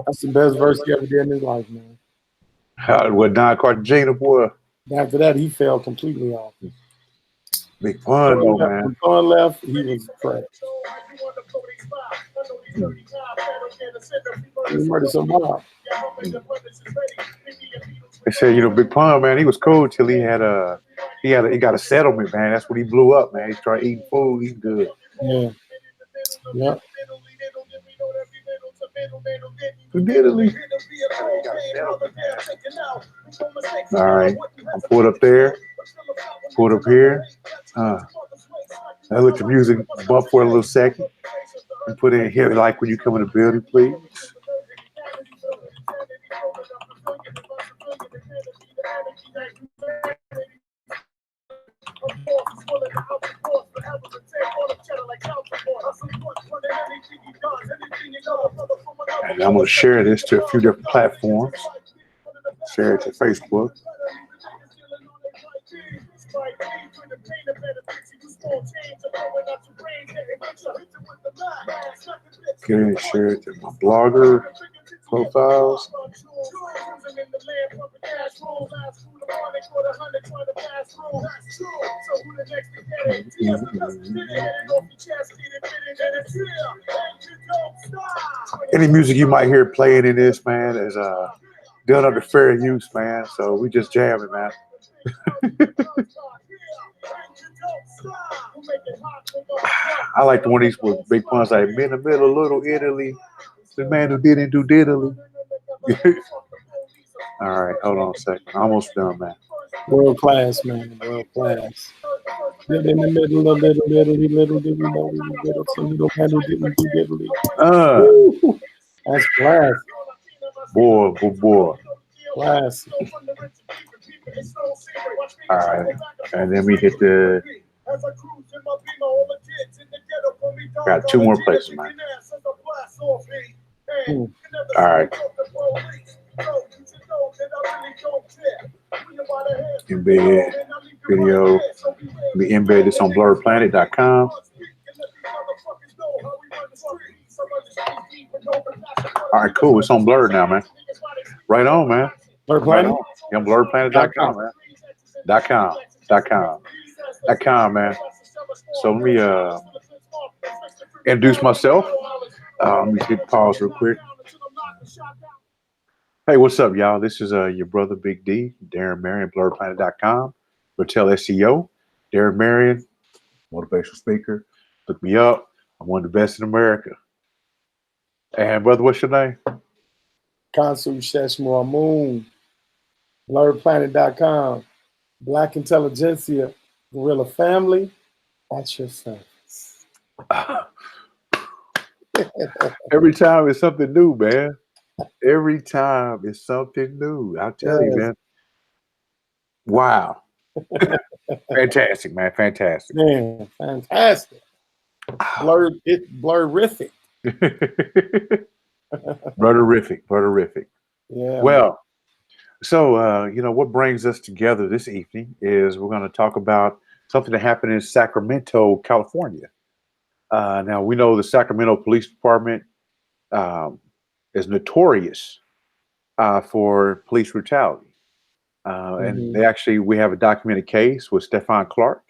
That's the best verse he ever did in his life, man. With Don Cartagena, boy. After that, he fell completely off. Big fun, though, man. When Thorn left, he was trash. He murdered some mob. They said, Big Pun, man, he was cool till he got a settlement, man. That's when he blew up, man. He started eating food, eating good. Yeah. Yep. All right, I'm pulled up there, pulled up here. I let the music bump for a little second and put in here like when you come in the building, please. And I'm going to share this to a few different platforms. Share it to Facebook. Get it, share it to my blogger profiles. Any music you might hear playing in this, man, is done under fair use, man. So we just jamming, man. I like the one of these with big puns like "in the middle, little Italy, the man who didn't do diddly." All right, hold on a second. Almost done, man. World class, man. World class. In the middle of little man who didn't do diddly. That's class. Boy. Class. All right, and then we hit the. Got two more places, man. All right. Embed video. We embed this on Blerdplanet.com. All right, cool. It's on Blerd now, man. Right on, man. Blerd Planet? Yeah, Blerdplanet.com, man. .com, man. So let me introduce myself. Let me hit pause real quick. Hey, what's up, y'all? This is your brother Big D, Darrin Marion, Blerdplanet.com. Vertel SEO, Darrin Marion, motivational speaker. Look me up. I'm one of the best in America. And brother, what's your name? Khonsu and Bro, Blerdplanet.com. Black Intelligentsia, Gorilla Family, at your service. Every time it's something new, man. Every time it's something new. I'll tell you, man. Wow. Fantastic, man. Fantastic. Man, fantastic. Blerdrific. Blerdrific. Yeah. Well, so, what brings us together this evening is we're going to talk about something that happened in Sacramento, California. Now, we know the Sacramento Police Department is notorious for police brutality. And we have a documented case with Stephon Clark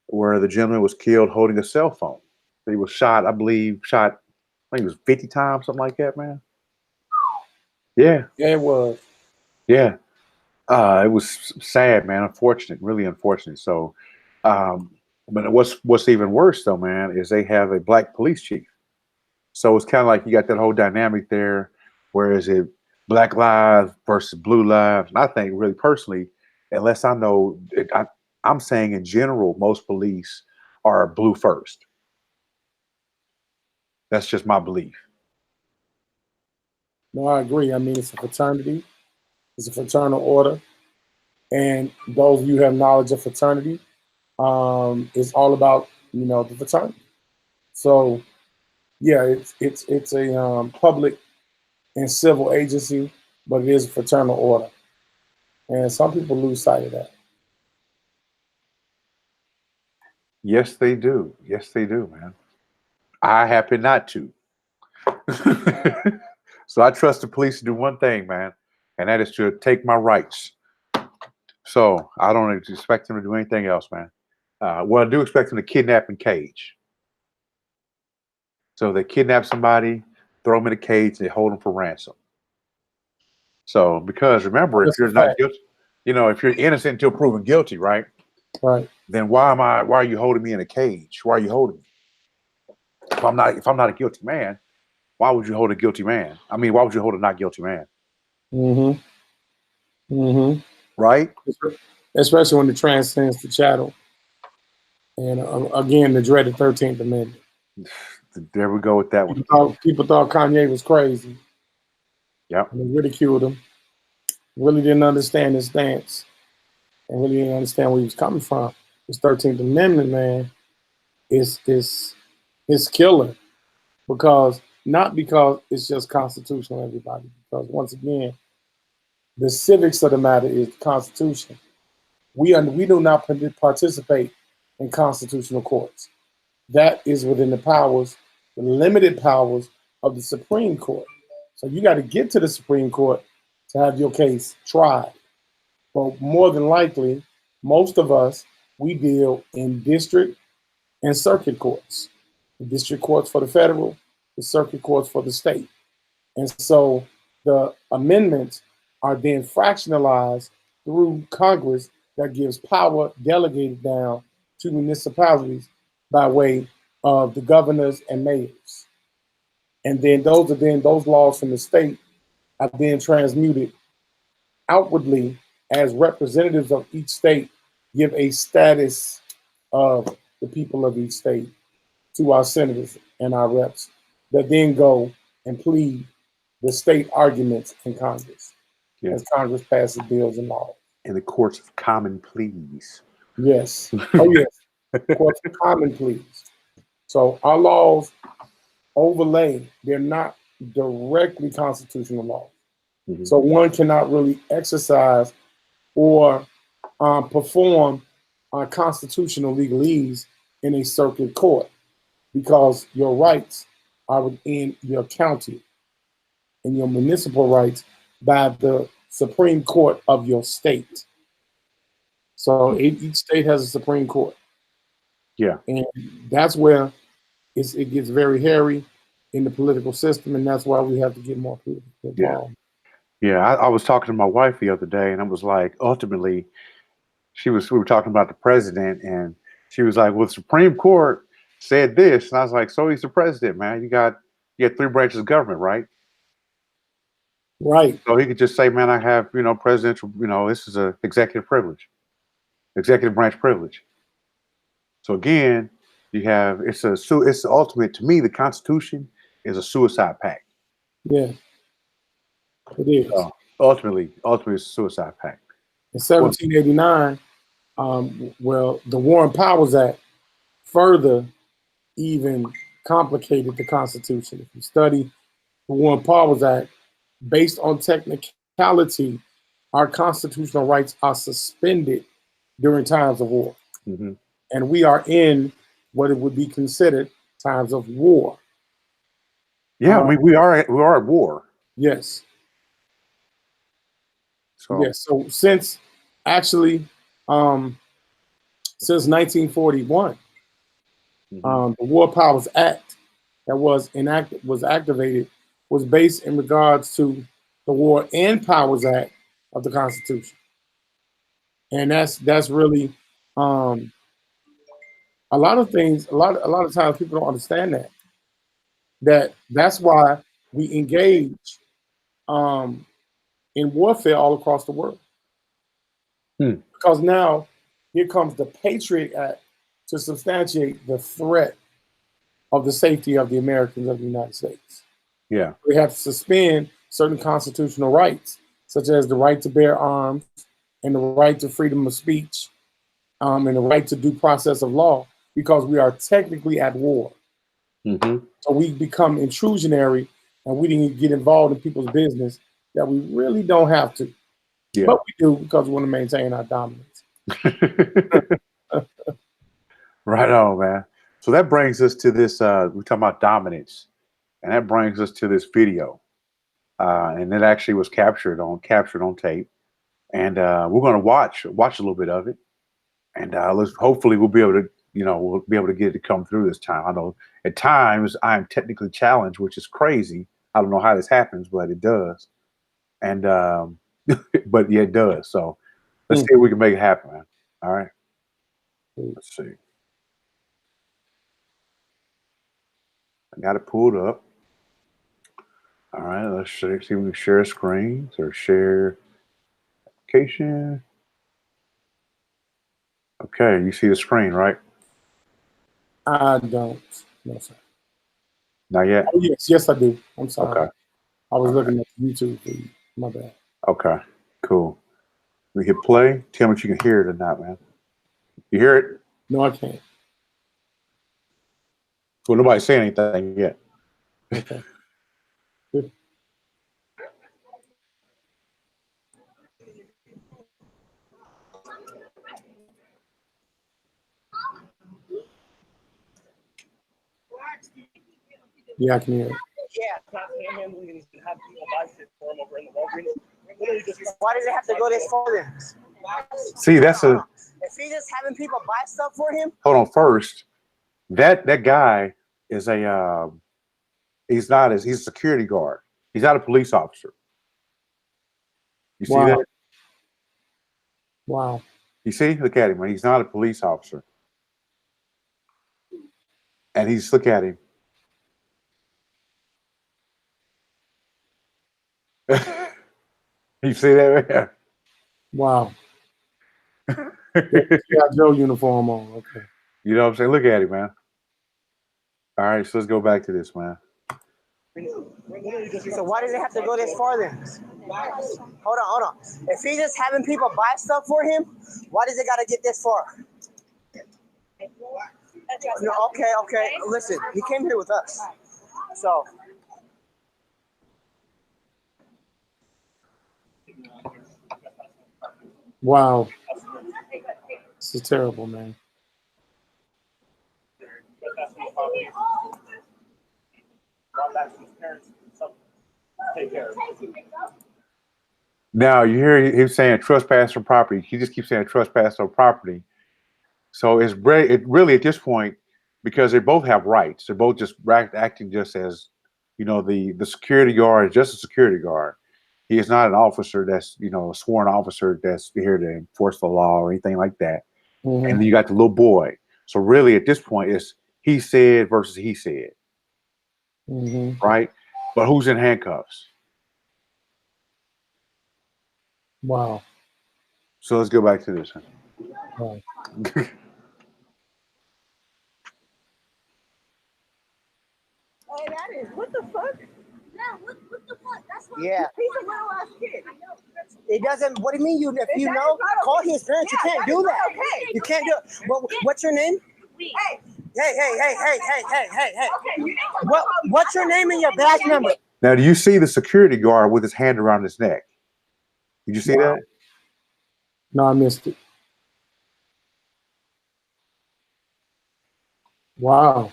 where the gentleman was killed holding a cell phone. He was shot, I think it was 50 times, something like that, man. Yeah. Yeah, it was. Yeah. It was sad, man. Unfortunate, really unfortunate. So, but what's even worse though, man, is they have a black police chief. So it's kind of like you got that whole dynamic there, whereas it Black lives versus blue lives. And I think really personally, unless I know, I'm saying in general, most police are blue first. That's just my belief. No, I agree. I mean, it's a fraternity. It's a fraternal order. And those of you who have knowledge of fraternity, it's all about, the fraternity. So, yeah, it's a public and civil agency, but it is a fraternal order. And some people lose sight of that. Yes, they do. Yes, they do, man. I happen not to. So I trust the police to do one thing, man, and that is to take my rights. So I don't expect them to do anything else, man. Well, I do expect them to kidnap and cage. So they kidnap somebody, throw them in a cage, they hold them for ransom. So because remember, if That's a you're not fact. guilty, if you're innocent until proven guilty, right? Right. Then why are you holding me in a cage? Why are you holding me? If I'm not a guilty man, why would you hold a guilty man? I mean, why would you hold a not guilty man? Mm-hmm. Mm-hmm. Right? Especially when it transcends the chattel. And again, the dreaded 13th Amendment. There we go with that one. People thought Kanye was crazy. Yep. And they ridiculed him. Really didn't understand his stance. And really didn't understand where he was coming from. This 13th Amendment, man, is killer. Not because it's just constitutional, everybody. Because once again, the civics of the matter is the Constitution. We do not participate in constitutional courts. That is within the limited powers of the Supreme Court. So you got to get to the Supreme Court to have your case tried. But more than likely, most of us, we deal in district and circuit courts. The district courts for the federal, the circuit courts for the state. And so the amendments are then fractionalized through Congress that gives power delegated down to municipalities by way of the governors and mayors. And then those laws from the state are then transmuted outwardly as representatives of each state give a status of the people of each state to our senators and our reps that then go and plead the state arguments in Congress as Congress passes bills and laws. In the courts of common pleas. Yes. Oh, yes. Courts of common pleas. So our laws overlay, they're not directly constitutional laws. Mm-hmm. So one cannot really exercise or perform constitutional legalese in a circuit court because your rights are within your county and your municipal rights by the Supreme Court of your state. So each state has a Supreme Court. Yeah. And that's where it gets very hairy in the political system, and that's why we have to get more people involved. Yeah, I was talking to my wife the other day, and I was like, ultimately, we were talking about the president, and she was like, well, the Supreme Court said this. And I was like, so he's the president, man. You got three branches of government, right? Right. So he could just say, man, I have, presidential, this is a executive privilege, executive branch privilege. So again, it's ultimate, to me, the Constitution is a suicide pact. Yeah, it is. Ultimately, it's a suicide pact. In 1789, the War and Powers Act further even complicated the Constitution. If you study the War and Powers Act, based on technicality, our constitutional rights are suspended during times of war. Mm-hmm. And we are in what it would be considered times of war. Yeah, I mean, we are at war. Yes. So, yes. So since 1941, mm-hmm. The War Powers Act that was activated was based in regards to the War and Powers Act of the Constitution, and that's really a lot of things. A lot of times people don't understand that's why we engage in warfare all across the world. Because now here comes the Patriot Act to substantiate the threat of the safety of the Americans of the United States. Yeah. We have to suspend certain constitutional rights, such as the right to bear arms and the right to freedom of speech and the right to due process of law, because we are technically at war. Mm-hmm. So we become intrusionary and we didn't get involved in people's business that we really don't have to. Yeah. But we do because we want to maintain our dominance. Right on, man. So that brings us to this, we're talking about dominance, and that brings us to this video. and it actually was captured on tape. And we're going to watch a little bit of it, and hopefully we'll be able to get it to come through this time. I know at times I'm technically challenged, which is crazy. I don't know how this happens, but it does. And but yeah, it does. So let's see if we can make it happen, man. All right. Let's see. I got it pulled up. All right, let's see if we can share screens or share application. Okay, you see the screen, right? I don't. No, sir. Not yet? Oh, yes, I do. I'm sorry. Okay. I was looking at the YouTube feed. My bad. Okay, cool. We hit play. Tell me if you can hear it or not, man. You hear it? No, I can't. Well, nobody's saying anything yet. Okay. Good. Yeah, I can hear it. Why does it have to go this far then? See, that's a. If he's just having people buy stuff for him. Hold on. First, that guy is a. He's a security guard. He's not a police officer. You see that? Wow. You see? Look at him. He's not a police officer. And look at him. You see that right there? Wow. Got Joe uniform on. Okay. You know what I'm saying? Look at him, man. All right, so let's go back to this, man. So why does it have to go this far then? Hold on. If he's just having people buy stuff for him, why does it got to get this far? No, okay. Listen, he came here with us. So. Wow. This is terrible, man. Now you hear him saying trespass on property. He just keeps saying trespass on property. So it really at this point, because they both have rights. They're both just acting just as, the security guard is just a security guard. He is not an officer that's, a sworn officer that's here to enforce the law or anything like that. Mm-hmm. And then you got the little boy. So really at this point, it's he said versus he said. Mm-hmm. Right? But who's in handcuffs? Wow. So let's go back to this. Wow. Hey, that is, what the fuck? Yeah, what the fuck? That's what he's a little ass kid. It doesn't, what do you mean if you know, call his parents, you can't do that. Okay. You can't do it. Well, what's your name? Hey. Hey. What's your name and your badge number? Now, do you see the security guard with his hand around his neck? Did you see that? No, I missed it. Wow.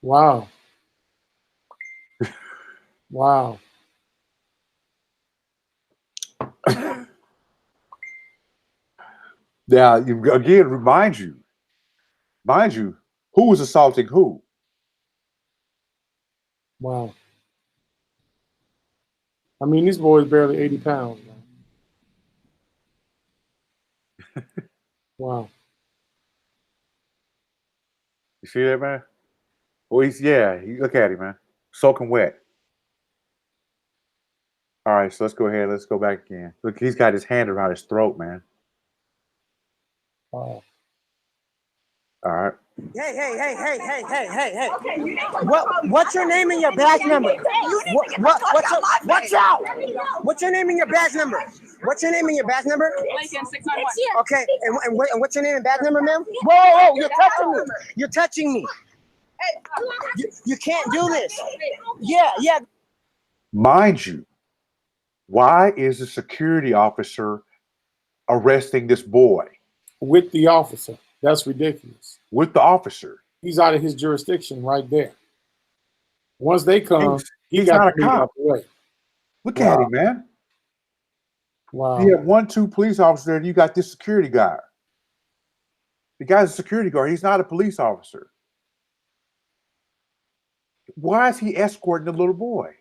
Wow. Wow. Now, again, mind you, who was assaulting who? Wow. I mean, this boy is barely 80 pounds, man. Wow. You see that, man? Well, look at him, man. Soaking wet. All right, so let's go ahead. Let's go back again. Look, he's got his hand around his throat, man. Wow. All right. Hey. Okay, what's your name and your badge number? Watch out! What's your name and your badge number? What's your name and your badge number? Lincoln 691. Okay, and what's your name and badge number, ma'am? Whoa, you're touching me. You're touching me. You can't do this. Yeah. Mind you, why is the security officer arresting this boy? With the officer. That's ridiculous. With the officer. He's out of his jurisdiction right there. Once they come, he's not a cop. Way. Look at him, man. Wow. You have 2 police officers there, and you got this security guard. The guy's a security guard. He's not a police officer. Why is he escorting the little boy?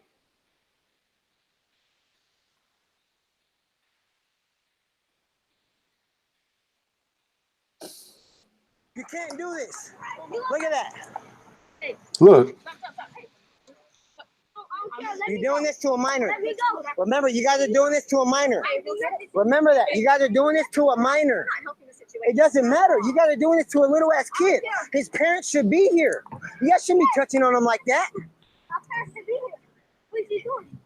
You can't do this. Look at that. Look. You're doing this to a minor. Remember, you guys are doing this to a minor. Remember that. You guys are doing this to a minor. It doesn't matter. You guys are doing this to a little ass kid. His parents should be here. You guys shouldn't be touching on him like that.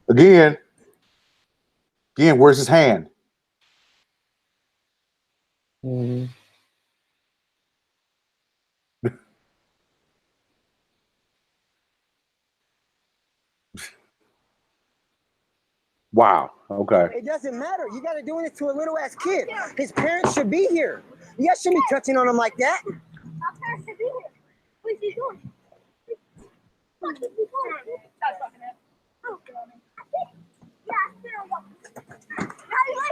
Again, where's his hand? Mm-hmm. Wow. Okay. It doesn't matter. You guys are doing this to a little ass kid. His parents should be here. You guys shouldn't be touching on him like that. Our parents should be here. What is he doing? What is he doing?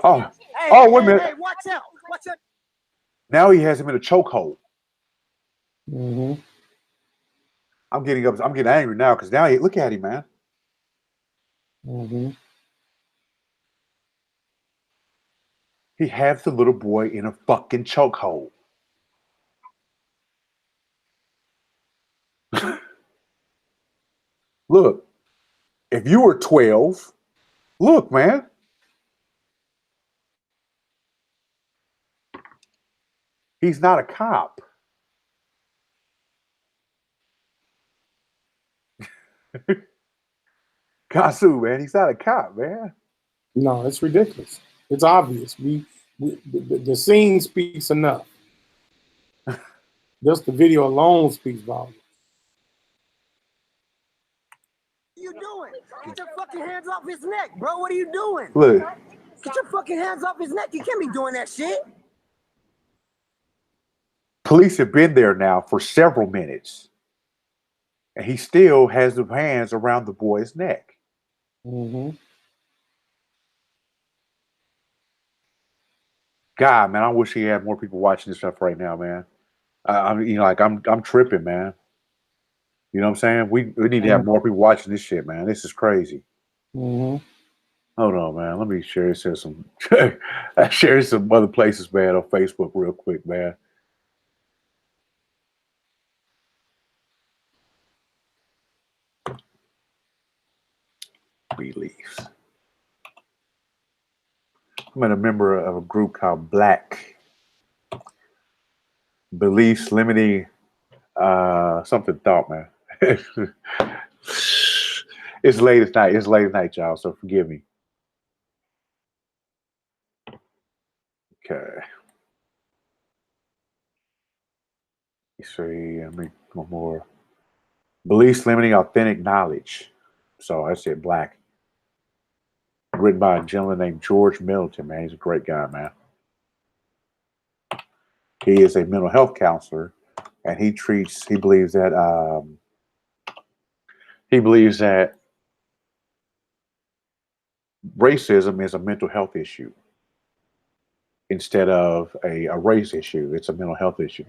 Oh. Hey, Oh, wait a minute. Hey, watch out. Watch out. Now he has him in a chokehold. Mm-hmm. I'm getting angry now because now look at him, man. Mm-hmm. He has the little boy in a fucking chokehold. Look, if you were 12, look, man. He's not a cop. Khonsu, man, he's not a cop, man. No, it's ridiculous. It's obvious. The scene speaks enough. Just the video alone speaks volumes. What are you doing? Get your fucking hands off his neck, bro. What are you doing? Look, Get your fucking hands off his neck. You can't be doing that shit. police have been there now for several minutes, and he still has the hands around the boy's neck. Mm-hmm. God, man, I wish he had more people watching this stuff right now, man. I'm tripping, man. You know what I'm saying? We need to have more people watching this shit, man. This is crazy. Mm-hmm. Hold on, man. Let me share some other places, man, on Facebook real quick, man. Beliefs. I'm a member of a group called Black Beliefs Limiting something thought, man. It's late at night. It's late at night, y'all, so forgive me. Okay. Let's see, let me one more. Beliefs Limiting Authentic Knowledge. So I said Black. Written by a gentleman named George Middleton, man. He's a great guy, man. He is a mental health counselor, and he believes that racism is a mental health issue instead of a race issue. It's a mental health issue.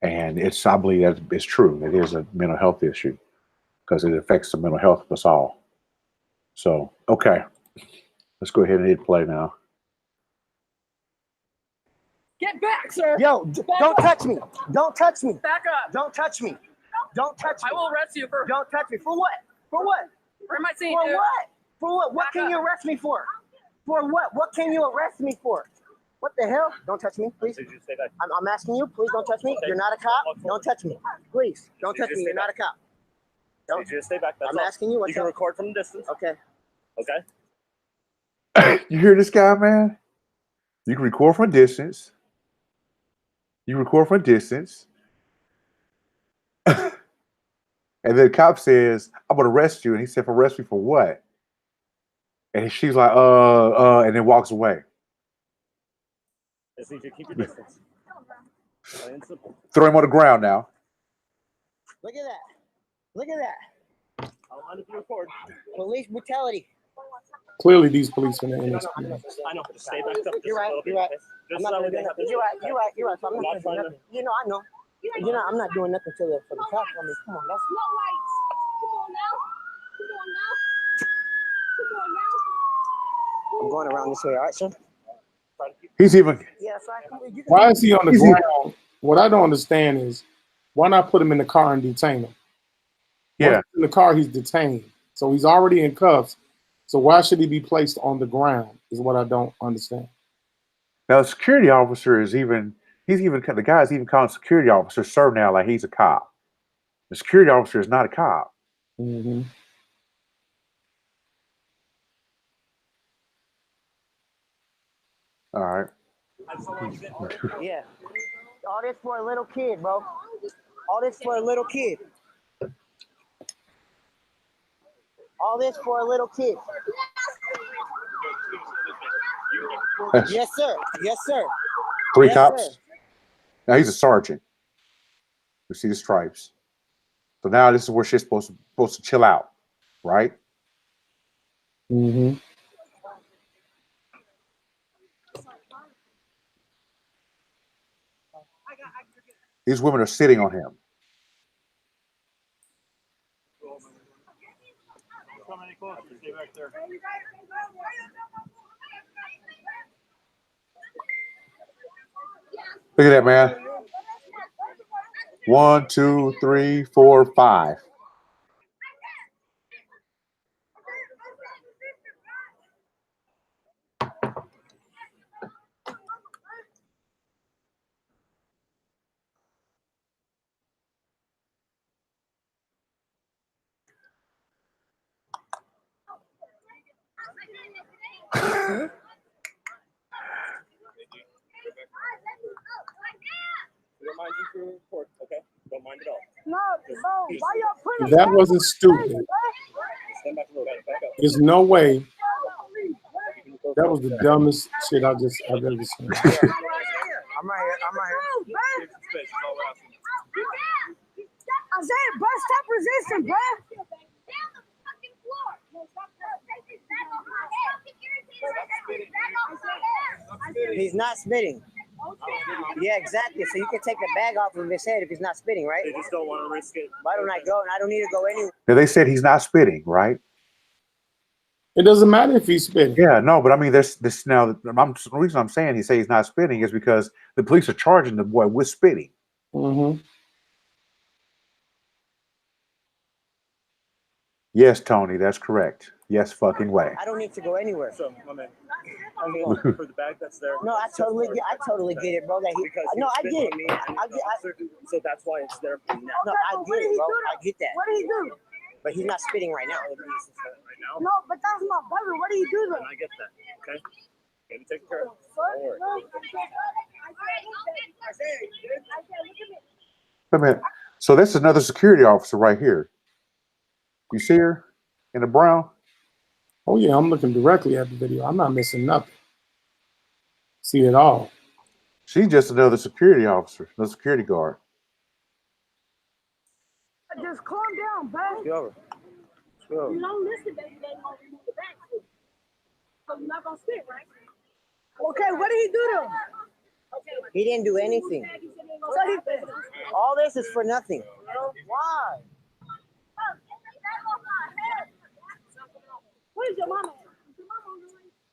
And I believe that it's true. It is a mental health issue because it affects the mental health of us all. So, okay. Let's go ahead and hit play now. Get back, sir. Yo, don't touch me. Don't touch me. Back up. Don't touch me. Don't touch me. I will arrest you for. Don't touch me. For what? For what? For my scene, For dude. what? For what? What Back can up. you arrest me for? For what? What can you arrest me for? What the hell? Don't touch me, please. Did you say that? I'm asking you, please don't touch me. Okay. You're not a cop. Don't touch me. Please, don't Did touch you me. say You're not a cop. Don't. Did you just stay back? That's I'm all. asking you. You What's can up? record from a distance. Okay. Okay. You hear this guy, man? You can record from a distance. You record from a distance. And then the cop says, I'm going to arrest you. And he said, arrest me for what? And she's like, and then walks away. Just need you to keep your distance. Plain and simple. Throw him on the ground now. Look at that. Look at that. I don't mind if you record. Police brutality. Clearly, these police are inexperienced. I know. Just stay back up. Just You're right. a little bit, You're right. okay? I'm Just not so gonna we do can have nothing. this. You're right. You're right. You're right. So I'm I'm not not gonna do trying to. nothing. You know, I know. You know, I'm not doing nothing for the cops. I mean, come on, that's. No rights. Come on now. Come on now. Come on now. I'm going around this way. All right, sir. He's even. Yeah, so you can. Why is he on the He's ground? What I don't understand is why not put him in the car and detain him? Yeah. Once he's in the car, he's detained. So he's already in cuffs. So why should he be placed on the ground is what I don't understand. Now the security officer is even. He's even the guy's even calling security officer sir now like he's a cop. The security officer is not a cop. Mm-hmm. All right. Yeah. All this for a little kid, bro. All this for a little kid. All this for a little kid. Yes, sir. Yes, sir. Three Yes, cops. sir. Now he's a sergeant. You see the stripes. So now this is where shit's supposed to chill out, right? Mm-hmm. These women are sitting on him. Come any closer. Stay back there. Look at that, man. 1, 2, 3, 4, 5. Don't mind you for report, okay? Don't mind at all. No, why y'all put If that wasn't stupid, Stand back a little bit. Back up. there's no way that was the dumbest shit I've ever seen. I'm right here. I'm right here. Give some space. That's all we're asking. I said, bro, stop resisting, bro. Down the fucking floor. He's not spitting. Yeah, exactly. So you can take the bag off of his head if he's not spitting, right? They just don't want to risk it. Why don't I go? And I don't need to go anywhere. Now they said he's not spitting, right? It doesn't matter if he's spitting. Yeah, no, but I mean, this now. The reason I'm saying he say he's not spitting is because the police are charging the boy with spitting. Mm-hmm. Yes, Tony, that's correct. Yes, fucking way. I don't need to go anywhere. So, my man, for the bag that's there. No, I totally get it, bro. That he, Because no, I spit get on it. me and I get, so that's why it's there for now. no, I get it, bro. I get that. What did he do? But he's not spitting right now. Right now, No, but that's my brother. What did he do though? and I get that. Okay, get it taken care of. Don't worry. Wait a minute. So that's another security officer right here. You see her in the brown? Oh yeah, I'm looking directly at the video. I'm not missing nothing. See it all. She's just another security officer, another security guard. Just calm down, bro. Go over. Go over. You don't listen, baby. They won't remove the bag. So you're not gonna spit, right? Okay, what did he do to him? He didn't do anything. All this is for nothing. Why? Where's your mama?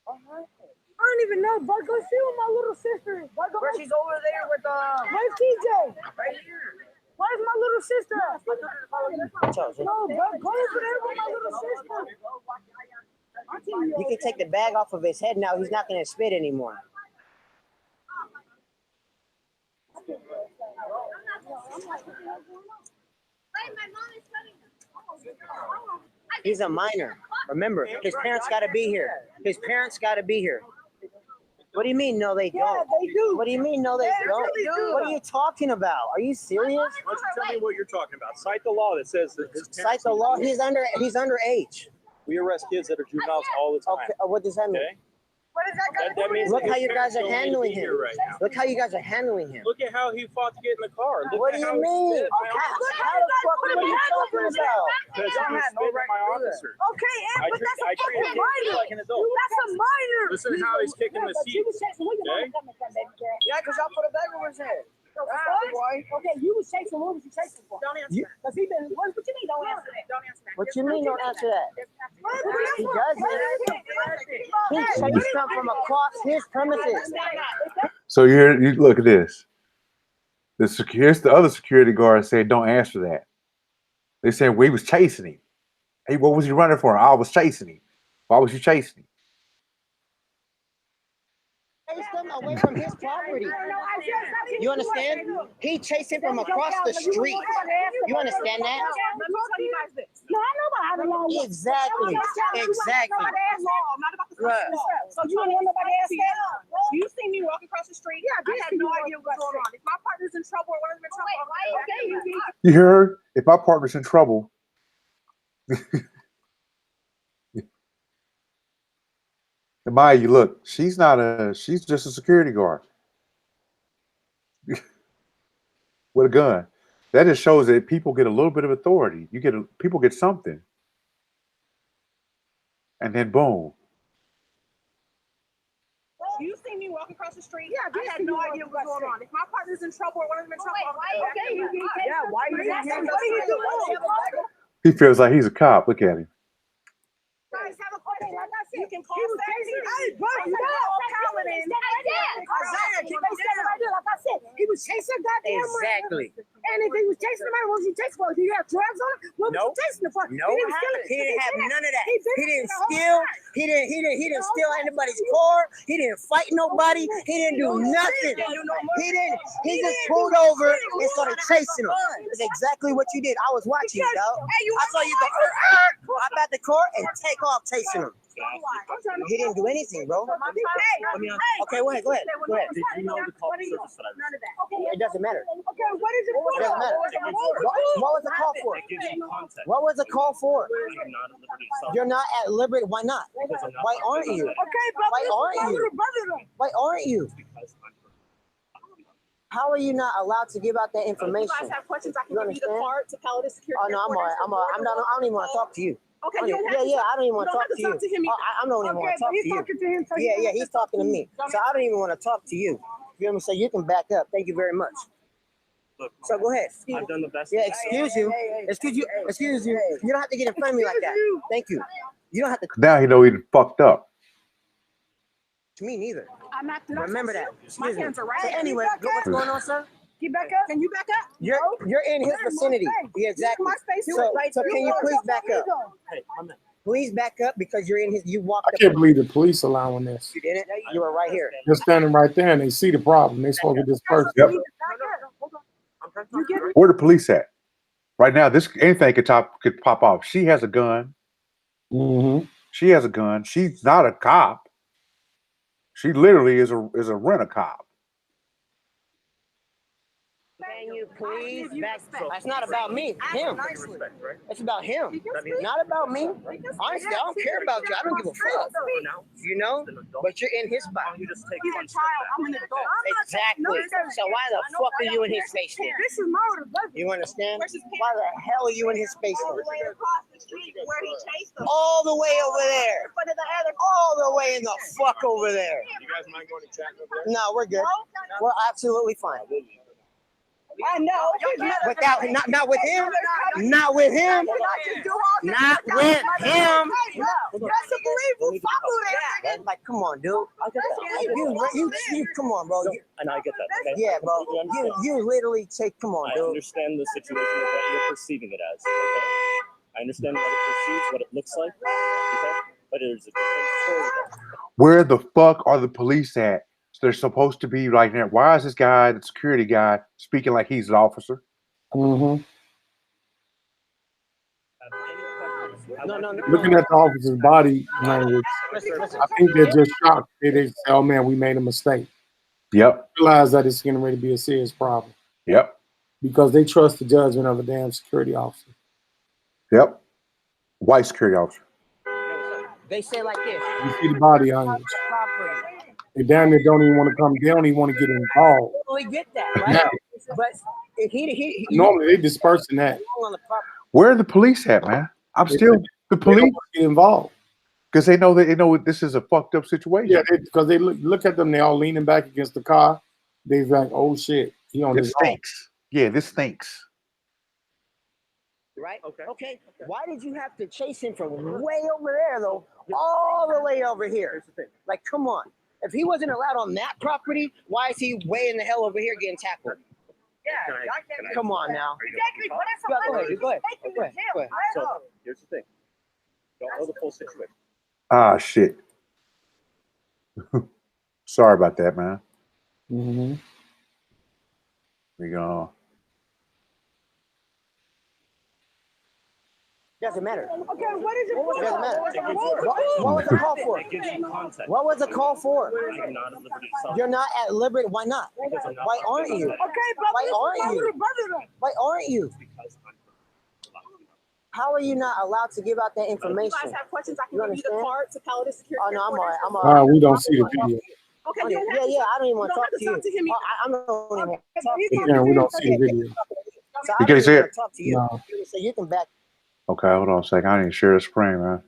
I don't even know, but go see where my little sister is. Where she's over there with Where's TJ? right here. Where's my little sister at? No, bro, go over there with my little sister. You can take the bag off of his head now. He's not gonna spit anymore. He's a minor. Remember, his parents gotta be here. His parents gotta be here. What do you mean? No, they don't. Yeah, they do. What do you mean? No, they don't. really do. What are you talking about? Are you serious? Why don't you tell me what you're talking about? Cite the law that says that his Cite the law. He's underage. We arrest kids that are juveniles all the time. Okay, what does that mean? Okay. What is that got to do with Look how you guys are don't need to handling be him. here right now. Look how you guys are handling him. Look at how he fought to get in the car. Look What at do you how he mean? spit. How the fuck? What are you talking about? Because he was spitting at my officer. Okay, but that's a fucking minor. like an adult. That's a minor. Listen how he's kicking the seat. Okay? Yeah, because y'all put a bag over his head. Okay, you was chasing. What was you chasing for? Don't answer You- that. Because he been. What you mean? Don't answer that. Don't answer that. What you mean? Don't answer that. He doesn't. He chased him from across his premises. So you look at this. Here's the other security guard said, "Don't answer that." They said, "We was chasing him." Hey, what was he running for? I was chasing him. Why was you chasing him? Chased him away from his property. You understand? He chased him from across the street. You understand that? Let me tell you guys this. No, I know about how the law works. Exactly. Exactly. Right. So you don't want nobody else to you see me walking across the street? Yeah, I had no idea what's going on. If my partner's in trouble or one of them in trouble, okay. You heard? If my partner's in trouble. And Maya, you look, she's just a security guard with a gun. That just shows that people get a little bit of authority. People get something. And then boom. You see me walking across the street? Yeah, I had no idea what's going on. If my partner's in trouble or one of them in trouble, okay. Yeah, why are you here? What are you doing? He feels like he's a cop. Look at him. Guys, have a question. Like I said, you can call Hey, bro, you know all Paladin. Like I said, he was chasing goddamn Exactly. And if he was chasing the man, what was he chasing for? Did he have drugs on him? What was he chasing for? No, he didn't have none of that. He didn't steal. He didn't steal anybody's car. He didn't fight nobody. He didn't do nothing. He just pulled over and started chasing him. That's exactly what you did. I was watching, dog. I saw you go hop out the car and take off chasing him. He didn't do anything, bro. Okay, go ahead. Did you know the call service that I was? It doesn't matter. Okay, what is it for? It doesn't matter. What was the call for? It gives you context. What was the call for? I'm not at liberty to sell. You're not at liberty. Why not? Why aren't you? Okay, brother. Why aren't you? Why aren't you? Because I'm How are you not allowed to give out that information? If you guys have questions, I can You give you the understand? card to Paladin Security. Oh no, I'm all right. I don't even want to talk to you. Okay, you don't have to I don't even want to talk to you. him either. I don't even want to talk to he's you. talking to him. So Yeah, he's talking to me. So I don't even want to talk to you. You know what I'm saying? You can back up. Thank you very much. Look, So go ahead. I've done the best. Yeah, excuse you. Excuse you. You don't have to get in front of me like that. Thank you. You don't have to. Now he know he fucked up. Me neither. I'm not. Remember that. My Excuse me. hands are right. So anyway, what's going on, sir? Get back up. Can you back up? You're in his vicinity. Yeah, exactly. My space. So can you please back up? Hey, I'm in. Please back up because you're in his. You walked. I can't believe the police allowing this. You didn't. You were right here. They're standing right there and they see the problem. They supposed to disperse. Yep. I'm trying to Where the police at? Right now, anything could pop off. She has a gun. Mm-hmm. She has a gun. She's not a cop. She literally is a rent-a-cop. Can you please back? It's not about me. Him. It's about him. Not about me. Honestly, I don't care about you. I don't give a fuck. You know? But you're in his spot. You just take He's one a step child. back. I'm an adult. Exactly. So why the fuck are you in his space then? This is murder, brother. You understand? Why the hell are you in his space All then? the way across the street where he chased them. All the way over there. All the way in the fuck over there. You guys mind going to chat over there? No, we're good. We're absolutely fine. I know. Without not with him. Not with him. Not with him. That's a believable follow that. Like, come on, dude. You come on, bro. And I get that. Okay? Yeah, bro. You literally take. Come on, I dude. understand the situation of what you're perceiving it as. Okay? I understand what it perceives, what it looks like. Okay? But there's a different story there. Where the fuck are the police at? They're supposed to be right there. Why is this guy, the security guy, speaking like he's an officer? Mm-hmm. No. Looking at the officer's body language, I think they're just shocked. They say, "Oh man, we made a mistake." Yep. Realize that it's going to really be a serious problem Yep. because they trust the judgment of a damn security officer. Yep. White security officer. They say like this. You see the body on you. Property. They damn near don't even want to come. They don't even want to get involved. Totally get that, right? But if he Normally they dispersing that. on the property. Where are the police at, man? I'm They- still the They don't police want to get involved. because they know this is a fucked up situation. Yeah, because they look at them. They all leaning back against the car. They're like, "Oh shit, he on This his own." stinks. Yeah, this stinks. Right? Okay. Okay. Why did you have to chase him from way over there, though, all the way over here? Like, come on. If he wasn't allowed on that property, why is he way in the hell over here getting tackled? Yeah, Come on now. exactly. What is Go ahead. Go ahead. Go ahead. Go ahead. So here's the thing. Don't know the full situation. Ah, shit. Sorry about that, man. Mm-hmm. We go. Doesn't matter. Okay, what is it for? Doesn't matter. What It gives was you What was the call for? It gives you context. What was the call for? I'm not at liberty to tell You're not at liberty. Why not? because I'm not Why aren't you? Okay, brother. Why aren't this is you? my brother then. Why aren't you? because I'm How are you not allowed to give out that If you information? guys have questions, I can You give you the understand? card to Paladin Security. Oh no, I'm alright. I'm alright. We don't see the video. Okay, you don't have Yeah, I don't even want to you don't talk have to you. to talk to him Oh, I'm not even want to talk to you. Yeah, we don't see the video. So I You don't can't even see want it? to talk to you. No. So you can back. Okay, hold on a second. I didn't share the screen, man.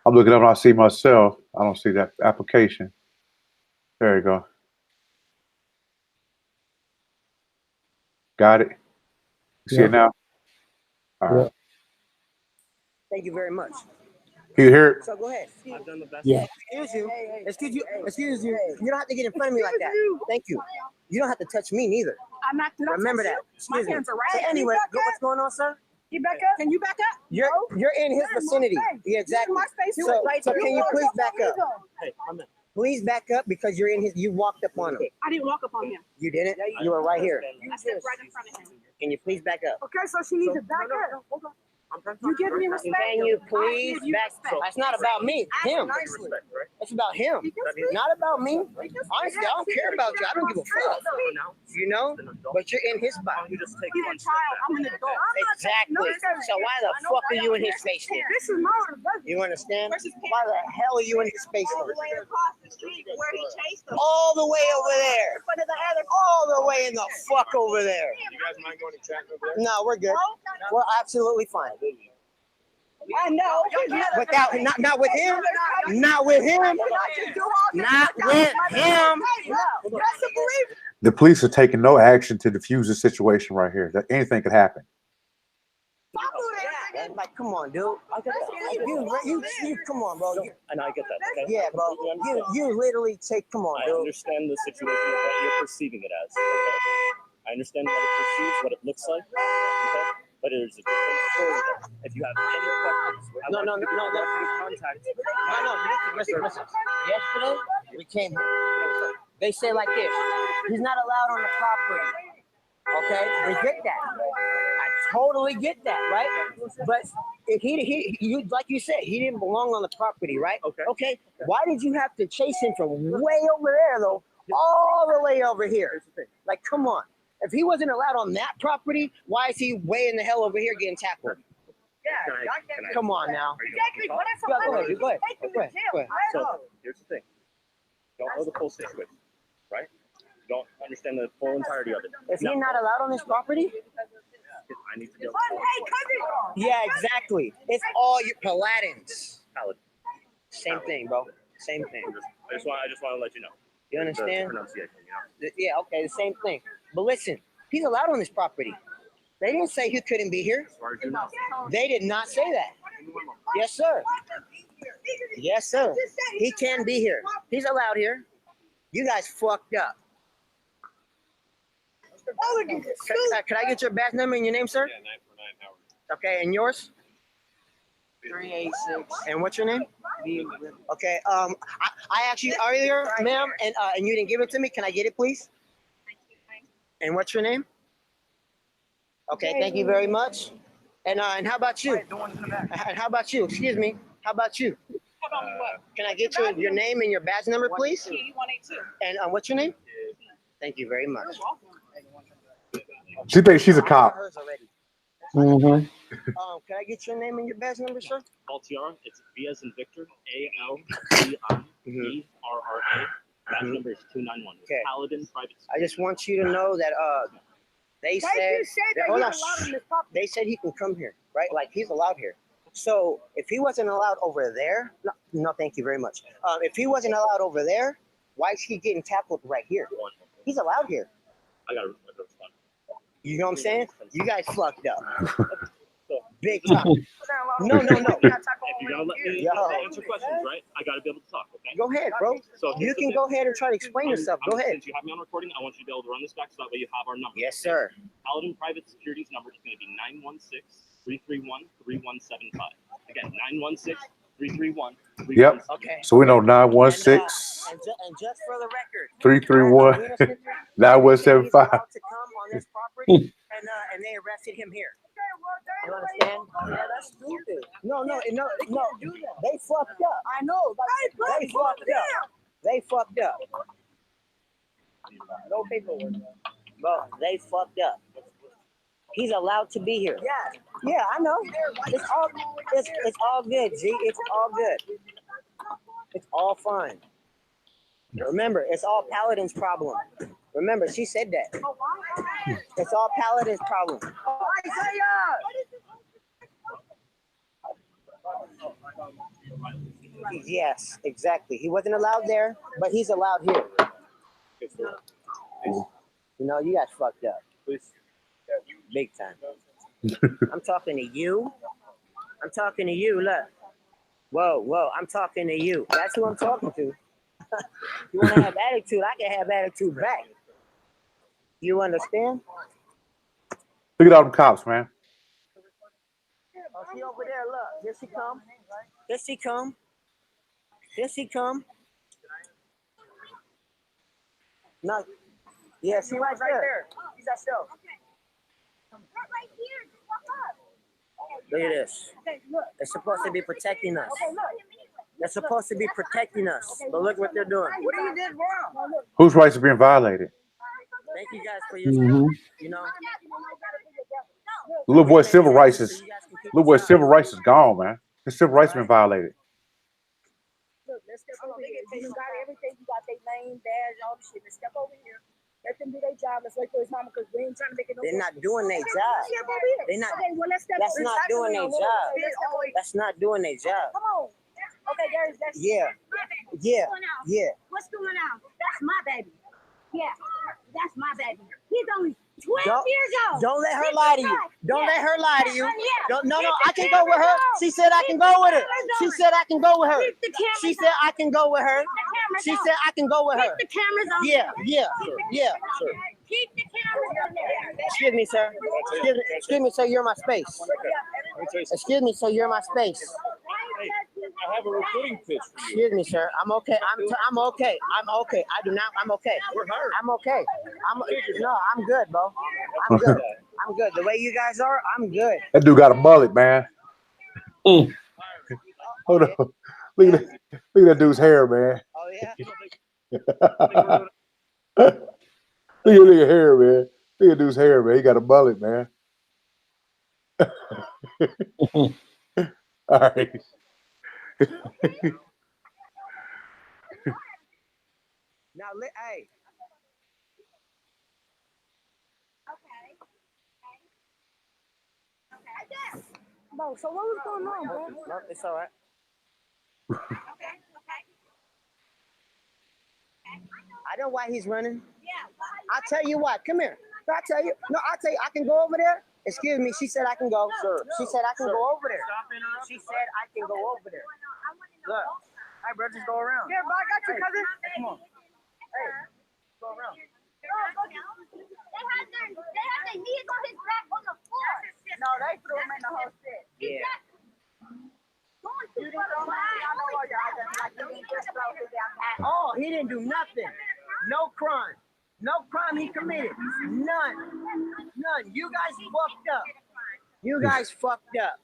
I'm looking up and I see myself. I don't see that application. There you go. Got it. You see Yeah. it now? All right. Yeah. Thank you very much. Can you hear it? So go ahead. I've done the best. Yeah. Excuse you. Excuse you. Excuse you. You don't have to get in front of me like that. Thank you. You don't have to touch me neither. I'm not. did I Remember touch that. you? My Excuse me. hands are So right. anyway, Can you back what's going on, sir? up? You back up? Can you back up? You're in his vicinity. Yeah, exactly. My space. So can you please back up? Hey, I'm in. Please back up because you're in his. You walked up on him. I didn't walk up on him. You didn't. You were right here. I stepped right in front of him. Can you please back up? Okay, so she needs to back up. You give me respect. Can you I please give you back respect. up? It's not about me. Him. Nicely. It's about him. Not about me. Honestly, I don't care about you. I don't give a fuck. You know? But you're in his spot. You just take He's one a step child. back. I'm an adult. Exactly. So why the fuck are you in his space then? This is mine. You understand? Why the hell are you in his space All the then? way across the street where he chased him. All the way over there. In front of the other. All the way in the fuck over there. You guys mind going to track over there? No, we're good. We're absolutely fine. I know. Without not with him. Not with him. Not with him. The police are taking no action to defuse the situation right here. That anything could happen. Like, come on, dude. You come on, bro. And I get that. Okay? Yeah, bro. You literally take. Come on, I dude. understand the situation of what you're perceiving it as. Okay? I understand what it perceives, what it looks like. Okay? But there's a different story there. If you have any questions, No. contact. Listen. Yesterday, we came here. They say like this. He's not allowed on the property. Okay? We get that. I totally get that, right? But if you like you said, he didn't belong on the property, right? Okay. Why did you have to chase him from way over there, though, all the way over here? Like, come on. If he wasn't allowed on that property, why is he way in the hell over here getting tackled? Come on now. Go ahead. So here's the thing. Don't know the full situation, right? Don't understand the full entirety of it. Is he not allowed on this property? I need to be able to Yeah, exactly. It's all your Paladins. Paladin. Same thing, bro. Same thing. I just want to let you know. You The understand? pronunciation, you know? Yeah, okay, the same thing. But listen, he's allowed on this property. They didn't say he couldn't be here. As far as you know. They did not say that. Yes, sir. Yes, sir. He can be here. He's allowed here. You guys fucked up. Can I get your badge number and your name, sir? Yeah, 949 Howard. Okay, and yours? 386. And what's your name? Okay. I actually earlier, ma'am, and you didn't give it to me. Can I get it, please? And what's your name? Okay, thank you very much. And how about you? And how about you? Excuse me. How about you? Can I get your name and your badge number, please? 182. And what's your name? Thank you very much. She thinks she's a cop. Hers already. Mm-hmm. Can I get your name and your badge number, sir? Altiara, it's V as in Victor, ALTIERRA. Badge number is 291. Okay. Paladin Private. I just want you to know that they said hold on. They said he can come here, right? Like he's allowed here. So if he wasn't allowed over there, no, thank you very much. If he wasn't allowed over there, why is he getting tackled right here? He's allowed here. I got to respond. You know what I'm saying? You guys fucked up. Big time. No. If you're gonna let me answer questions, right? I gotta be able to talk. Okay. Go ahead, bro. So You can go ahead and try to explain yourself. Go ahead. Since you have me on recording, I want you to be able to run this back so that way you have our number. Yes, sir. Paladin Private Security's number is going to be 916-331-3175. Again, 916-331-3175. Yep. Okay. So we know 916 And just for the record, 331 9175. to come on this property, and they arrested him here. You understand? Yeah, that's stupid. No. They fucked up. I know. They fucked up. They fucked up. No paperwork. Bro, they fucked up. He's allowed to be here. Yeah, I know. It's all good, G. It's all good. It's all fine. Remember, it's all Paladin's problem. Remember, she said that. It's all Paladin's problem. Yes, exactly. He wasn't allowed there, but he's allowed here. You know, you guys fucked up. Big time. I'm talking to you. I'm talking to you. Look. Whoa. I'm talking to you. That's who I'm talking to. You want to have attitude? I can have attitude back. You understand? Look at all them cops, man. Oh, she over there. Look. Here she come. Here she come. Here she come. No. Yeah, she right there. She's that still. Look at this. They're supposed to be protecting us. They're supposed to be protecting us. But look what they're doing. What do you did wrong? Whose rights are being violated? Thank you guys for your, you know. Little boy's civil rights is gone, man. His civil rights been violated. Look, let's step over here. You got everything. You got their name, badge, all the shit. Let's step over here. Let them do their job. Let's wait for his mama because we ain't trying to make it no. They're not doing their job. They're not. Okay, well, let's step That's not doing their job. That's not doing their job. Come on. Okay, there's that. Yeah. What's going on? That's my baby. Yeah, that's my baby. He's only 12 Don't- years old. Don't let her lie to you. Don't let her lie to you. Yeah. No, I can go with her. She said I can go with her. She said I can go with her. Keep the cameras She said I can go with her. She said I can go with her. Keep the cameras on. Yeah. Keep the cameras on there. Excuse me, sir. Excuse me, sir. You're my space. Excuse me, sir. You're my space. I have a recruiting pitch for you. Excuse me, sir. I'm okay. I'm okay. I do not. I'm okay. I'm okay. I'm good, bro. I'm good. I'm good. The way you guys are, I'm good. That dude got a mullet, man. Hold on. Look at that dude's hair, man. Oh yeah. Look at hair, man. Look at dude's hair, man. He got a mullet, man. All right. Now, hey. Bro, so what was going on, bro? No, it's all right. I know why he's running. I'll tell you what. Come here. I'll tell you. No, I'll tell you. I can go over there. Excuse me. She said I can go. Sir. She said I can go over there. She said I can go over there. Look. Hey, bro, just go around. Yeah, bro, I got you, cousin. Come on. Hey, go around. They have their knees on his back on the floor. No, they threw him in the whole shit. Yeah. You didn't throw him in. I know all y'all just like you didn't just throw him down. Oh, he didn't do nothing. No crime. No crime he committed. None. You guys fucked up. You guys fucked up.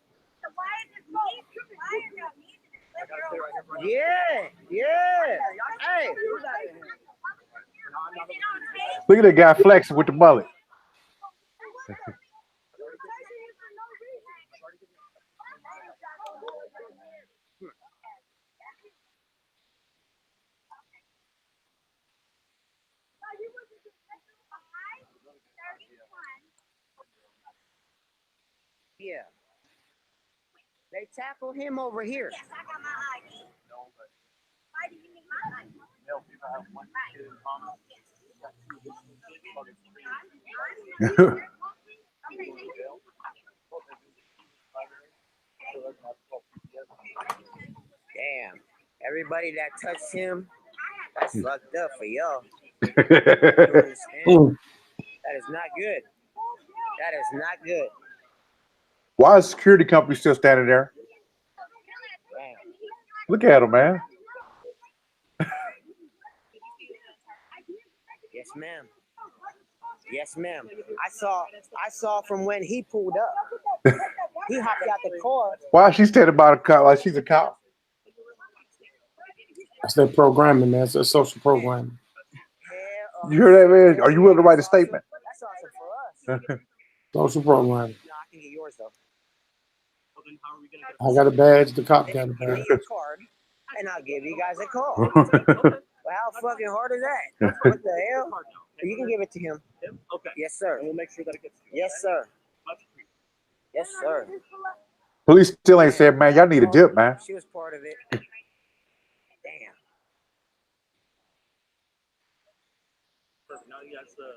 Yeah. Hey. Look at that guy flexing with the mullet. tackle him over here. Yes, I got my ID. Why do you need my ID? Damn. Everybody that touched him, that's fucked up for y'all. You understand? That is not good. That is not good. Why is the security company still standing there? Damn. Look at him, man. Yes, ma'am. Yes, ma'am. I saw from when he pulled up. He hopped out the car. Why is she standing by the cop like she's a cop? That's their programming, man. It's their social programming. You hear that, man? Are you willing to write a statement? That's awesome for us. Social programming. No, I can get yours though. I got a badge. The cop got a Give me badge. your card, and I'll give you guys a call. Well, how fucking hard is that? What the hell? You can give it to him. Okay. Yes, sir. We'll make sure that it gets. Yes, sir. Yes, sir. Police still ain't said, man, y'all need a dip, man. She was part of it. Damn.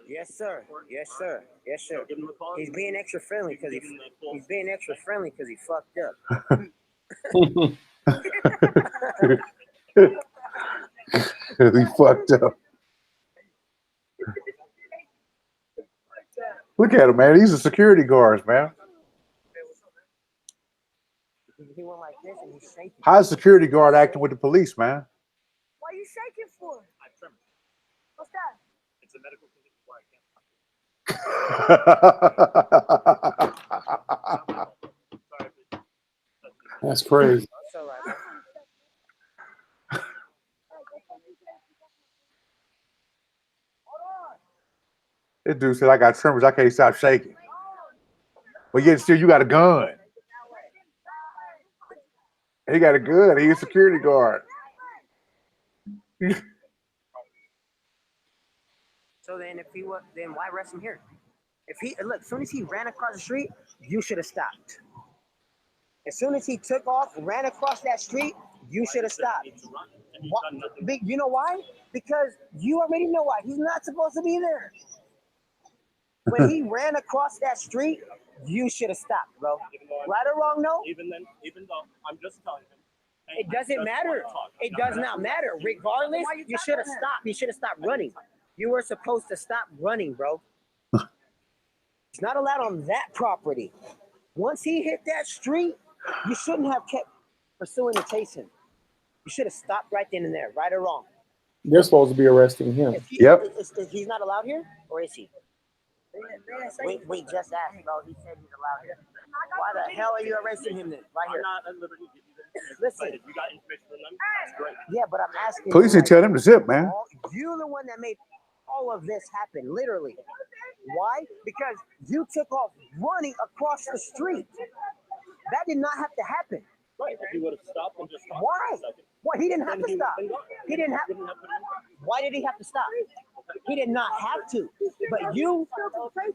Yes, sir. Yes, sir. Yes, sir. Give him a call. He's being extra friendly because he's being extra friendly because he fucked up. He fucked up. Look at him, man. He's a security guard, man. He went like this and he's shaking. How's the security guard acting with the police, man? What are you shaking for? What's that? It's a medical condition where I can't. That's crazy. That's all right, man. This dude said, I got tremors. I can't stop shaking. But yet still, you got a gun. He got a gun. He's a security guard. So then, if he was, then why arrest him here? If he look, as soon as he ran across the street, you should have stopped. As soon as he took off, ran across that street, you should have stopped. You know why? Because you already know why. He's not supposed to be there. When he ran across that street, you should have stopped, bro. Right or wrong, no? Even though I'm just telling him. It doesn't matter. It does not matter. Regardless, you should have stopped. You should have stopped running. You were supposed to stop running, bro. It's not allowed on that property. Once he hit that street, you shouldn't have kept pursuing the chasing. You should have stopped right then and there, right or wrong. They're supposed to be arresting him. Yep. He's not allowed here, or is he? We just asked, bro. He said he's allowed here. Why the hell are you arresting him then? Right I'm here. not at liberty to give you the Listen. If you got information from them, that's great. Yeah, but I'm asking. Police didn't tell him to zip, man. You're the one that made all of this happen, literally. Why? Because you took off running across the street. That did not have to happen. Right. If you would have stopped and just stopped Why? for a second, Why? He didn't have then to stop. been gone. He didn't have. Why did he have to stop? He did not have to. But you.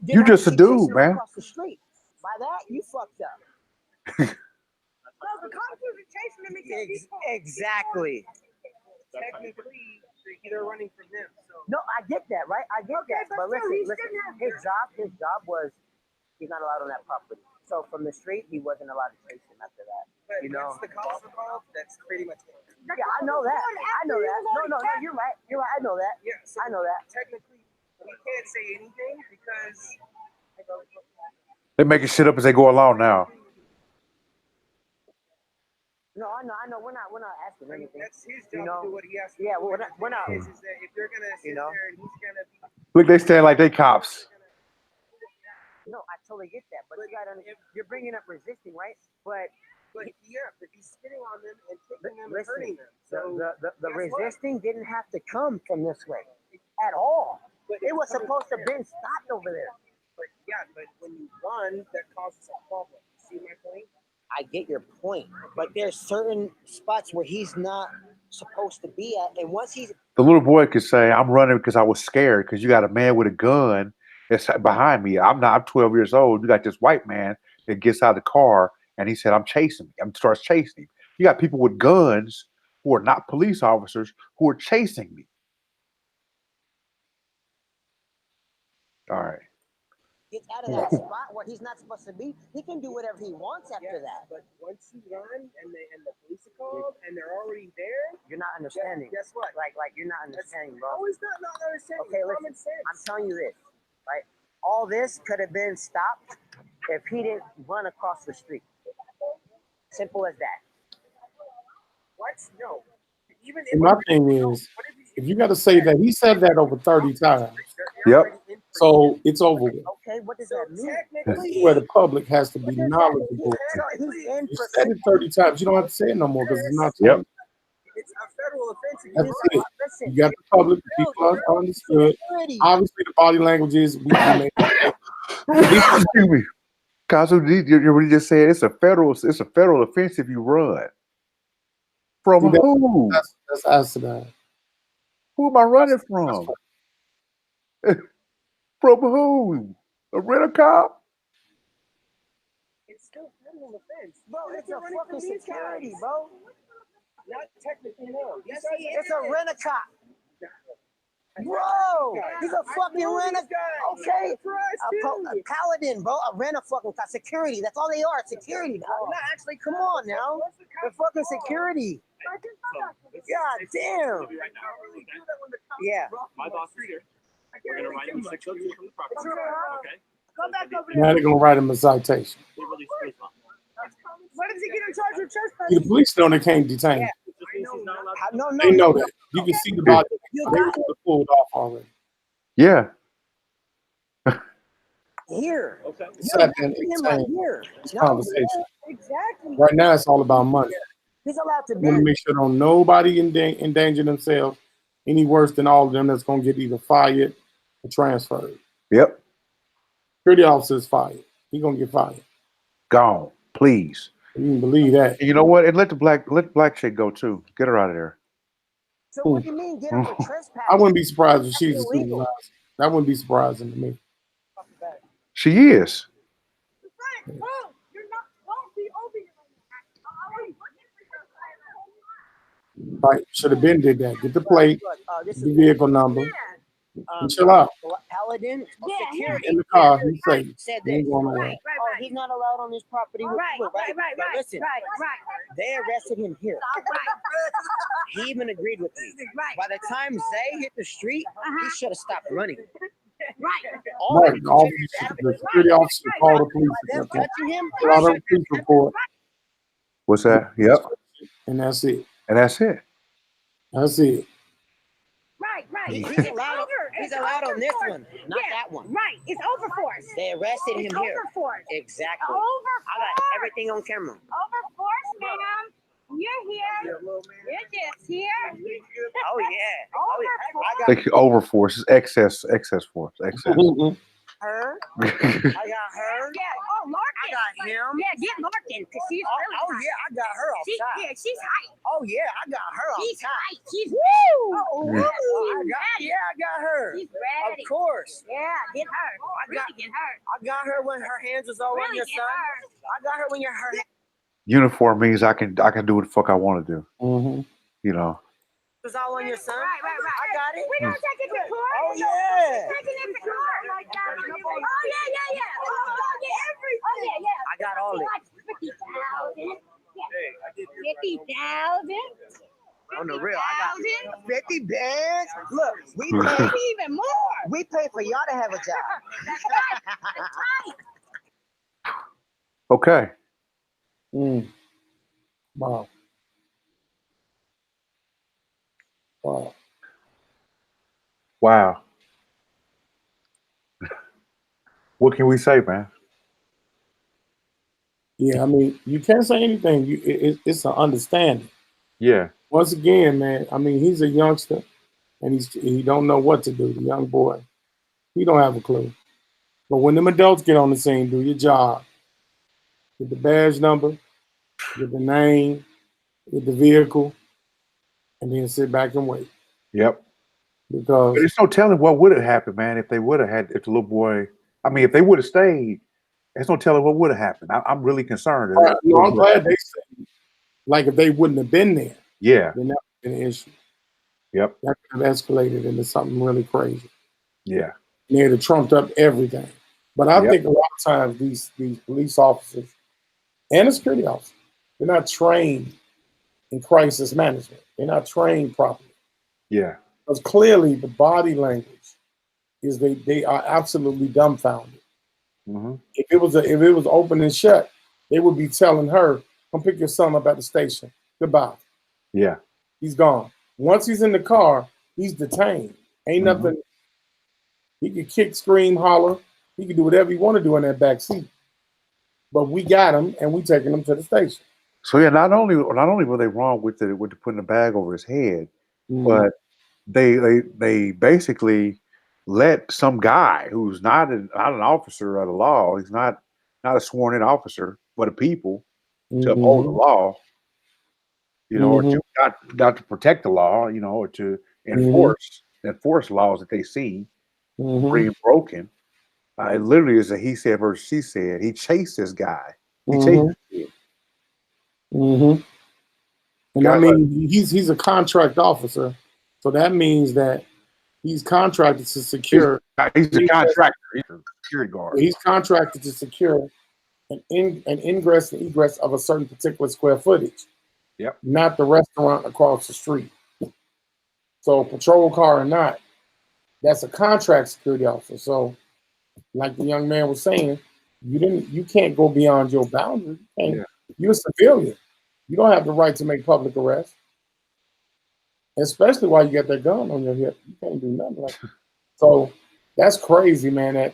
You just a dude, man. Across the street. By that, you fucked up. Well, the cops were chasing him because he's Exactly. technically they're running from them. So No, I get that, right? I get that. But but still, he listen. shouldn't have- His job was he's not allowed on that property. So from the street, he wasn't allowed to chase him after that. but You know. once the cops involved, that's pretty much it. Yeah, I know that. I know that. No, you're right. You're right. I know that. Yeah, so I know that. technically we can't say anything because They're making shit up as they go along now. No, I know. We're not asking anything. that's his You job know, to do what he has to yeah, do. we're not- Is that if they're gonna sit You know. there and he's gonna be Look, they stand like they cops. No, I totally get that. But you gotta understand, you're bringing up resisting, right? But but he's spitting on them and kicking them and listen, hurting them. So the guess what? resisting didn't have to come from this way at all. But It was it's coming supposed to from have been stopped over there. But when you run, that causes a problem. See my point? I get your point, but there's certain spots where he's not supposed to be at, and once he's The little boy could say, I'm running because I was scared because you got a man with a gun that's behind me. I'm 12 years old. You got this white man that gets out of the car And he said, I'm chasing him. Starts chasing him. You got people with guns who are not police officers who are chasing me. All right. Gets out of that spot where he's not supposed to be, he can do whatever he wants after that. But once you run and the police are called and they're already there, you're not understanding. Guess what? Like you're not understanding, bro. Always not understanding. Okay, Common listen. sense. I'm telling you this, right? All this could have been stopped if he didn't run across the street. Simple as that. What? No. Even And my thing is, if you got to say that, he said that over 30 times. Yep. So it's over with. Okay, what does that mean? This is where the public has to be knowledgeable. You said it 30 times. You don't have to say it no more because it's not. Yep. It's a federal offense. That's it. You got the public, the people understood. Obviously, the body language is we can make Excuse me. Khonsu, you just said it's a federal offense if you run. From who? That's asinine. Who am I running from? From who? A rent-a-cop? It's still federal offense. Bro, it's a fucking security, bro. Not technically, no. Yes, it's a rent-a-cop. Bro, he's a fucking rent-a-cop. Okay. A paladin, bro. A rent-a-fucking cop. Security. That's all they are. Security. Not actually, come on now. They're fucking security. God damn. Yeah. My boss is here. We're gonna write him 602 from the property. Okay. Come back over Now they're gonna write him a citation. They released his mom. What does he get in charge of trespassing? The police know they can't detain him. It just means he's not allowed to. They know that. You can see the body. They were pulled off already. Yeah. Here. Okay. Sat there and entertained Here. this conversation. Exactly. Right now, it's all about money. He's allowed to We be. want to make sure don't nobody endanger themselves any worse than all of them that's going to get either fired or transferred. Yep. Security officer is fired. He's going to get fired. Gone. Please. You can believe that. And you know what? And let the black chick go too. Get her out of there. So what do you mean get him for trespassing? I wouldn't be surprised if she's a That's illegal. supervisor. That wouldn't be surprising to me. She is. You're not. Don't be over here. Right? Should have been did that. Get the plate, This the is vehicle number, and chill out. Paladin security. In the car, he's safe. Said He that. ain't going nowhere. Oh, he's not allowed on this property. Right. But listen, they arrested him here. He even agreed with me. By the time Zay hit the street, he should have stopped running. Right. The security officer called the police. Them touching him. Fill out a police report, What's that? Yep. and that's it. And that's it. That's it. He's allowed on this one, not that one. Right. It's over force. They arrested him It's here. over force. Exactly. Over I got force. everything on camera. Over force, ma'am. You're here. You're just here. Oh yeah. Over I They got can overforce. It's excess force. Excess. her. I got her. Yeah. Oh, Larkin. I got him. Yeah, get Larkin because she's really Oh yeah, I got her outside. she's hype. Oh yeah, I got her She's outside. hype. She's Woo! ready. I got her. She's Of ready. course. Yeah, get her. Really get her. I got her when her hands was all on Really your get son. her. I got her when her Uniform means I can do what the fuck I want to do. Mm-hmm. You know. was all on your son. Right. I got it. We're gonna take it to court. Oh yeah. Taking it to court. Oh yeah. Oh yeah. I got all it. $50,000. 50,000. On the real, I got 50 bands. Look, we pay Maybe even more. we pay for y'all to have a job. Okay. Wow. Wow. What can we say, man? Yeah, I mean, you can't say anything. It's an understanding. Yeah. Once again, man, I mean, he's a youngster, and he don't know what to do. The young boy, he don't have a clue. But when them adults get on the scene, do your job. Get the badge number, get the name, get the vehicle, and then sit back and wait. Yep. Because But there's no telling what would have happened, man, if they would have had, if the little boy, I mean, if they would have stayed there's no telling what would have happened. I'm really concerned. No, I'm glad they said, like, if they wouldn't have been there, yeah, then that would have been an issue. Yep. That could have escalated into something really crazy. Yeah. And they'd have trumped up everything. But I think a lot of times these police officers and the security officers, they're not trained in crisis management. They're not trained properly. Yeah. Because clearly the body language is they are absolutely dumbfounded. Mm-hmm. If it was open and shut, they would be telling her, "Come pick your son up at the station. Goodbye." Yeah. He's gone. Once he's in the car, he's detained. Ain't nothing. He can kick, scream, holler. He can do whatever he want to do in that back seat. But we got him, and we taking him to the station. So yeah, not only were they wrong with putting the bag over his head, but they basically let some guy who's not an officer of the law, he's not a sworn in officer, but a people to uphold the law, you know, or to not to protect the law, you know, or to enforce laws that they see being broken. It literally is a he said versus she said. He chased this guy. He chased this kid. And I mean, he's a contract officer, so that means that he's contracted to secure. He's a contractor. He's a security guard. He's contracted to secure an ingress and egress of a certain particular square footage. Yep. Not the restaurant across the street. So patrol car or not, that's a contract security officer. So, like the young man was saying, you can't go beyond your boundary. You're a civilian. You don't have the right to make public arrest, especially while you got that gun on your hip. You can't do nothing like that. So that's crazy, man. That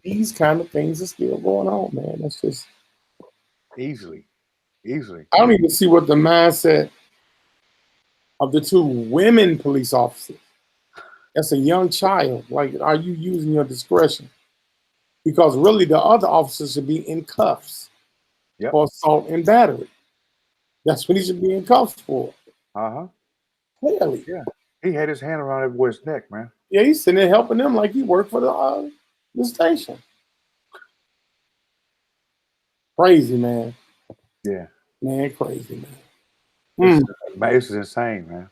these kind of things are still going on, man. That's just easily. I don't even see what the mindset of the two women police officers. That's a young child. Like, are you using your discretion? Because really, the other officers should be in cuffs for assault and battery. That's what he should be in cuffs for. Clearly. Yeah. He had his hand around that boy's neck, man. Yeah, he's sitting there helping them like he worked for the station. Crazy, man. Yeah. Man, crazy, man. This is insane, man.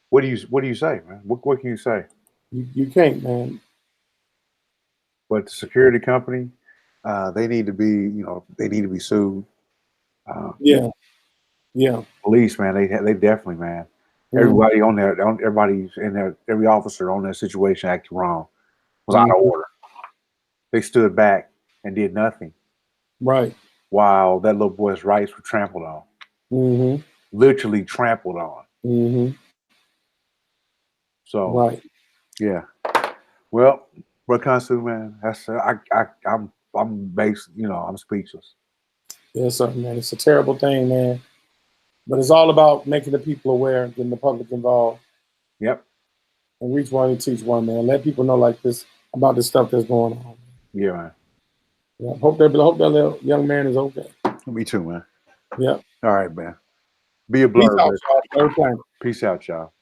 What do you say, man? What can you say? You can't, man. But the security company, they need to be sued. Yeah. Police, man, they definitely, man. Everybody on there, everybody's in there, every officer on that situation acted wrong. Was out of order. They stood back and did nothing. Right. While that little boy's rights were trampled on. Literally trampled on. So yeah. Well, Khonsu, man, that's I'm based, I'm speechless. Yes, sir, man. It's a terrible thing, man. But it's all about making the people aware, getting the public involved. Yep. And reach one and teach one, man. Let people know like this about the stuff that's going on. Yeah, man. Yeah. Hope that little young man is okay. Me too, man. Yeah. All right, man. Be a blur. Peace out, y'all. Peace out, y'all.